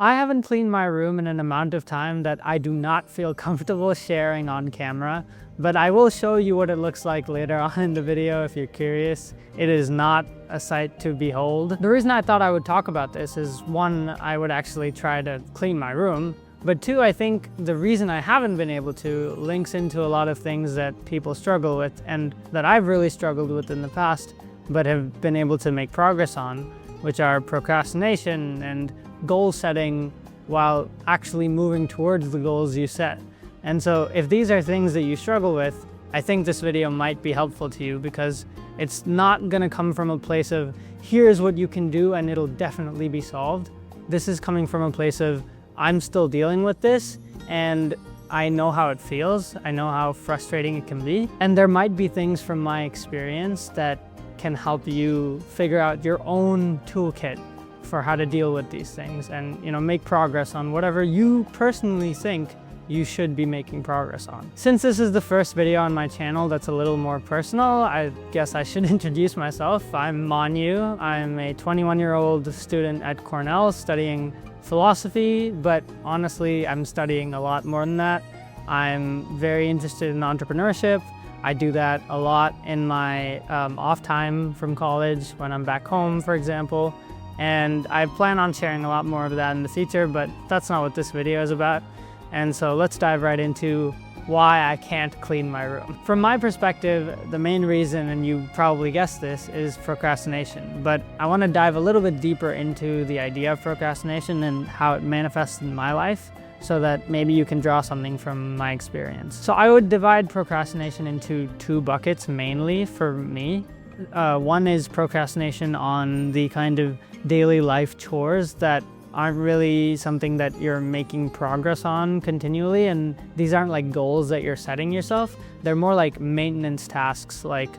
I haven't cleaned my room in an amount of time that I do not feel comfortable sharing on camera, but I will show you what it looks like later on in the video if you're curious. It is not a sight to behold. The reason I thought I would talk about this is, one, I would actually try to clean my room, but two, I think the reason I haven't been able to links into a lot of things that people struggle with and that I've really struggled with in the past, but have been able to make progress on, which are procrastination and goal setting while actually moving towards the goals you set. And so if these are things that you struggle with, I think this video might be helpful to you, because it's not gonna come from a place of here's what you can do and it'll definitely be solved. This is coming from a place of I'm still dealing with this and I know how it feels. I know how frustrating it can be. And there might be things from my experience that can help you figure out your own toolkit for how to deal with these things and, make progress on whatever you personally think you should be making progress on. Since this is the first video on my channel that's a little more personal, I guess I should introduce myself. I'm Manu. I'm a 21-year-old student at Cornell studying philosophy, but honestly, I'm studying a lot more than that. I'm very interested in entrepreneurship. I do that a lot in my off time from college when I'm back home, for example. And I plan on sharing a lot more of that in the future, but that's not what this video is about. And so let's dive right into why I can't clean my room. From my perspective, the main reason, and you probably guessed this, is procrastination. But I want to dive a little bit deeper into the idea of procrastination and how it manifests in my life, so that maybe you can draw something from my experience. So I would divide procrastination into two buckets mainly for me. One is procrastination on the kind of daily life chores that aren't really something that you're making progress on continually, and these aren't like goals that you're setting yourself. They're more like maintenance tasks, like,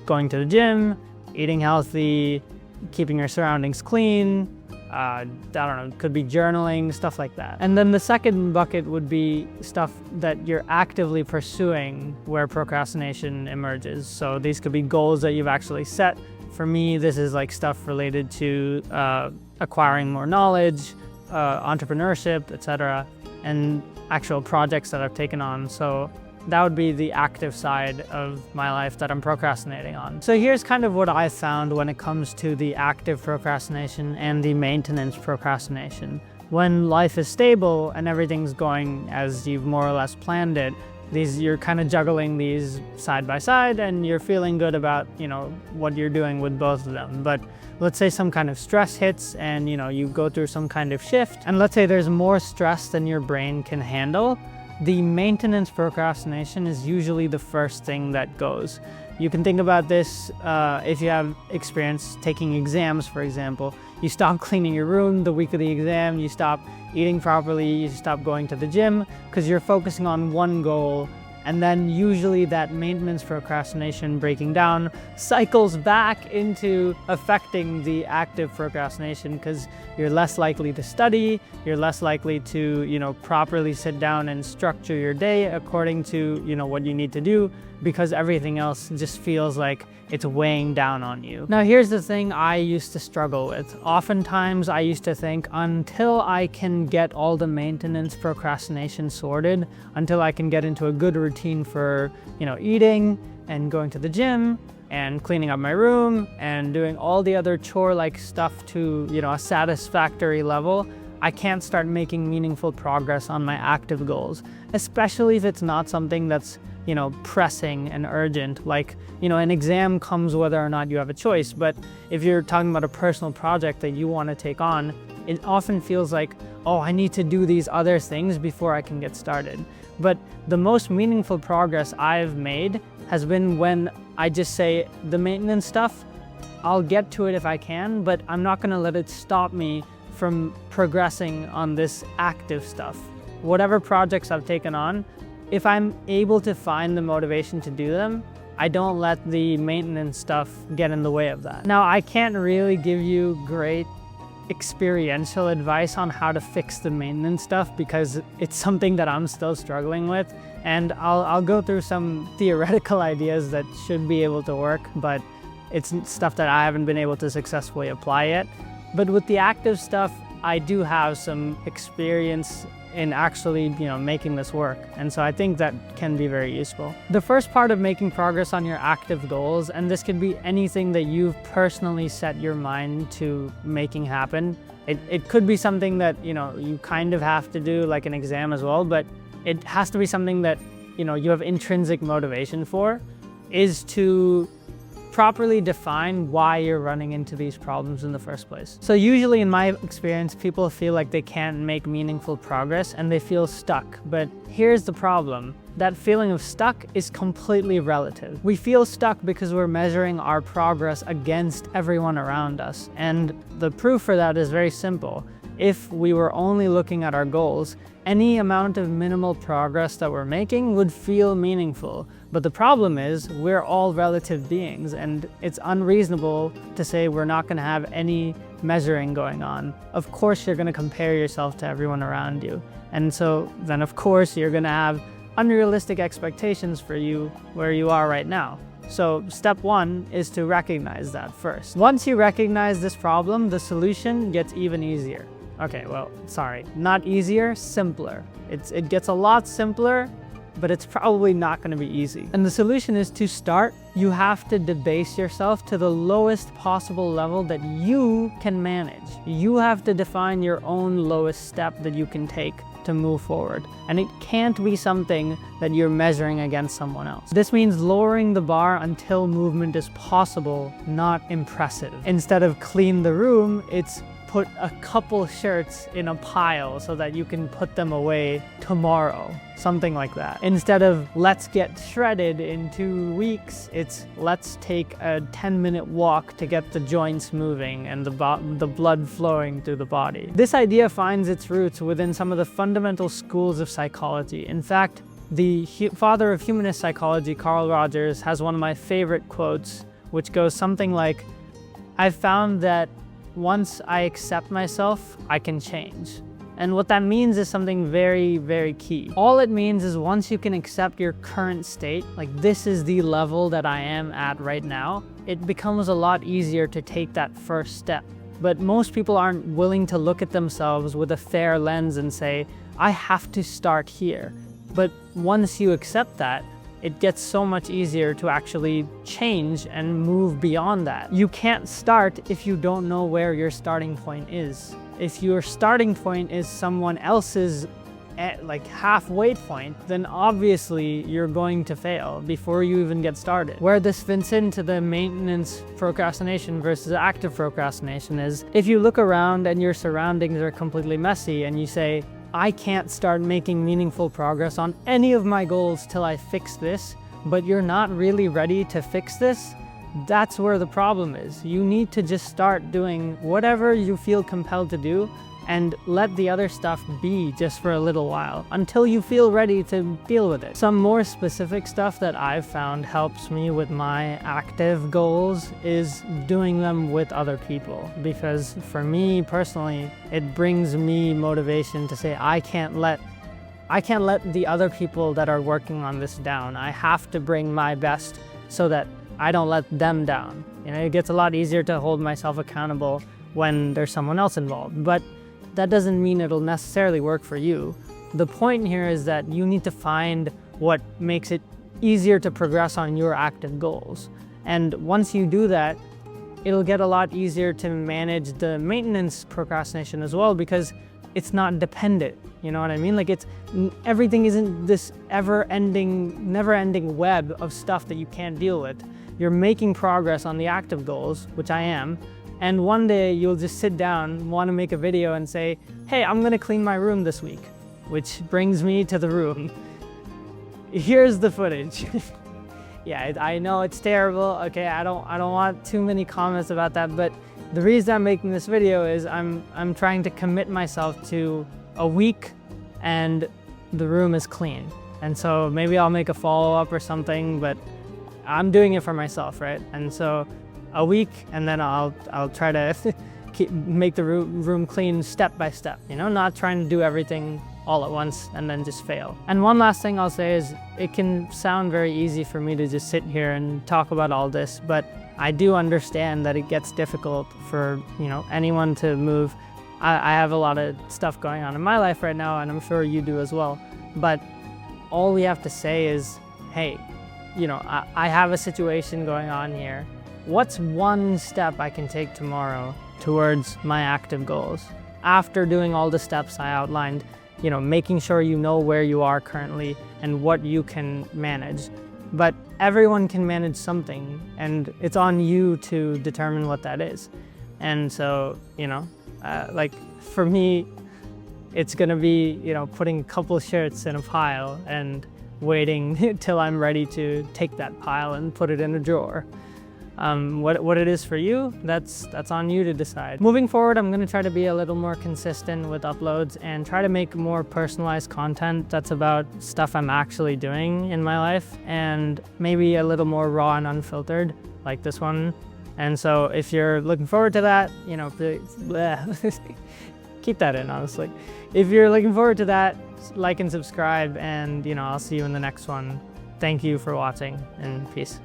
going to the gym, eating healthy, keeping your surroundings clean, I don't know, could be journaling, stuff like that. And then the second bucket would be stuff that you're actively pursuing where procrastination emerges. So these could be goals that you've actually set. For me, this is like stuff related to acquiring more knowledge, entrepreneurship, etc., and actual projects that I've taken on. So that would be the active side of my life that I'm procrastinating on. So here's kind of what I found when it comes to the active procrastination and the maintenance procrastination. When life is stable and everything's going as you've more or less planned it, you're kind of juggling these side by side and you're feeling good about, what you're doing with both of them. But let's say some kind of stress hits and, you go through some kind of shift, and let's say there's more stress than your brain can handle. The maintenance procrastination is usually the first thing that goes. You can think about this if you have experience taking exams, for example. You stop cleaning your room the week of the exam, you stop eating properly, you stop going to the gym because you're focusing on one goal, and then usually that maintenance procrastination breaking down cycles back into affecting the active procrastination, because you're less likely to study, you're less likely to, properly sit down and structure your day according to, what you need to do, because everything else just feels like it's weighing down on you. Now, here's the thing I used to struggle with. Oftentimes, I used to think until I can get all the maintenance procrastination sorted, until I can get into a good routine for, eating and going to the gym and cleaning up my room and doing all the other chore-like stuff to, a satisfactory level, I can't start making meaningful progress on my active goals, especially if it's not something that's, pressing and urgent. Like, an exam comes whether or not you have a choice, but if you're talking about a personal project that you want to take on, it often feels like, oh, I need to do these other things before I can get started. But the most meaningful progress I've made has been when I just say the maintenance stuff, I'll get to it if I can, but I'm not going to let it stop me from progressing on this active stuff. Whatever projects I've taken on, if I'm able to find the motivation to do them, I don't let the maintenance stuff get in the way of that. Now, I can't really give you great experiential advice on how to fix the maintenance stuff because it's something that I'm still struggling with, and I'll go through some theoretical ideas that should be able to work, but it's stuff that I haven't been able to successfully apply yet. But with the active stuff, I do have some experience in actually, making this work. And so I think that can be very useful. The first part of making progress on your active goals, and this could be anything that you've personally set your mind to making happen. It could be something that, you kind of have to do, like an exam as well, but it has to be something that, you have intrinsic motivation for, is to properly define why you're running into these problems in the first place. So usually in my experience, people feel like they can't make meaningful progress and they feel stuck. But here's the problem. That feeling of stuck is completely relative. We feel stuck because we're measuring our progress against everyone around us. And the proof for that is very simple. If we were only looking at our goals, any amount of minimal progress that we're making would feel meaningful. But the problem is we're all relative beings, and it's unreasonable to say we're not going to have any measuring going on. Of course, you're going to compare yourself to everyone around you. And so then, of course, you're going to have unrealistic expectations for you where you are right now. So step one is to recognize that first. Once you recognize this problem, the solution gets even easier. Okay, well, sorry, not easier, simpler. It gets a lot simpler, but it's probably not going to be easy. And the solution is to start, you have to debase yourself to the lowest possible level that you can manage. You have to define your own lowest step that you can take to move forward. And it can't be something that you're measuring against someone else. This means lowering the bar until movement is possible, not impressive. Instead of clean the room, it's put a couple shirts in a pile so that you can put them away tomorrow. Something like that. Instead of let's get shredded in 2 weeks, it's let's take a 10-minute walk to get the joints moving and the blood flowing through the body. This idea finds its roots within some of the fundamental schools of psychology. In fact, the father of humanist psychology, Carl Rogers, has one of my favorite quotes, which goes something like, "I've found that once I accept myself, I can change." And what that means is something very, very key. All it means is once you can accept your current state, like this is the level that I am at right now, it becomes a lot easier to take that first step. But most people aren't willing to look at themselves with a fair lens and say, I have to start here. But once you accept that, it gets so much easier to actually change and move beyond that. You can't start if you don't know where your starting point is. If your starting point is someone else's halfway point, then obviously you're going to fail before you even get started. Where this fits into the maintenance procrastination versus active procrastination is, if you look around and your surroundings are completely messy and you say, I can't start making meaningful progress on any of my goals till I fix this, but you're not really ready to fix this, that's where the problem is. You need to just start doing whatever you feel compelled to do and let the other stuff be just for a little while until you feel ready to deal with it. Some more specific stuff that I've found helps me with my active goals is doing them with other people, because for me personally, it brings me motivation to say I can't let the other people that are working on this down. I have to bring my best so that I don't let them down. It gets a lot easier to hold myself accountable when there's someone else involved, but that doesn't mean it'll necessarily work for you. The point here is that you need to find what makes it easier to progress on your active goals. And once you do that, it'll get a lot easier to manage the maintenance procrastination as well, because it's not dependent. You know what I mean? Everything isn't this never-ending web of stuff that you can't deal with. You're making progress on the active goals, which I am, and one day you'll just sit down, want to make a video and say, hey, I'm gonna clean my room this week, which brings me to the room. Here's the footage. Yeah, I know it's terrible. Okay, I don't want too many comments about that, but the reason I'm making this video is I'm trying to commit myself to a week and the room is clean. And so maybe I'll make a follow-up or something, but I'm doing it for myself, right? And so a week, and then I'll try to make the room clean step by step, not trying to do everything all at once and then just fail. And one last thing I'll say is it can sound very easy for me to just sit here and talk about all this, but I do understand that it gets difficult for anyone to move I have a lot of stuff going on in my life right now, and I'm sure you do as well. But all we have to say is, hey, I have a situation going on here. What's one step I can take tomorrow towards my active goals? After doing all the steps I outlined, making sure you know where you are currently and what you can manage. But everyone can manage something, and it's on you to determine what that is. And so, like for me, it's gonna be, putting a couple shirts in a pile and waiting till I'm ready to take that pile and put it in a drawer. What it is for you, that's on you to decide. Moving forward, I'm gonna try to be a little more consistent with uploads and try to make more personalized content that's about stuff I'm actually doing in my life, and maybe a little more raw and unfiltered, like this one. And so if you're looking forward to that, please, keep that in, honestly. If you're looking forward to that, like and subscribe, and I'll see you in the next one. Thank you for watching, and peace.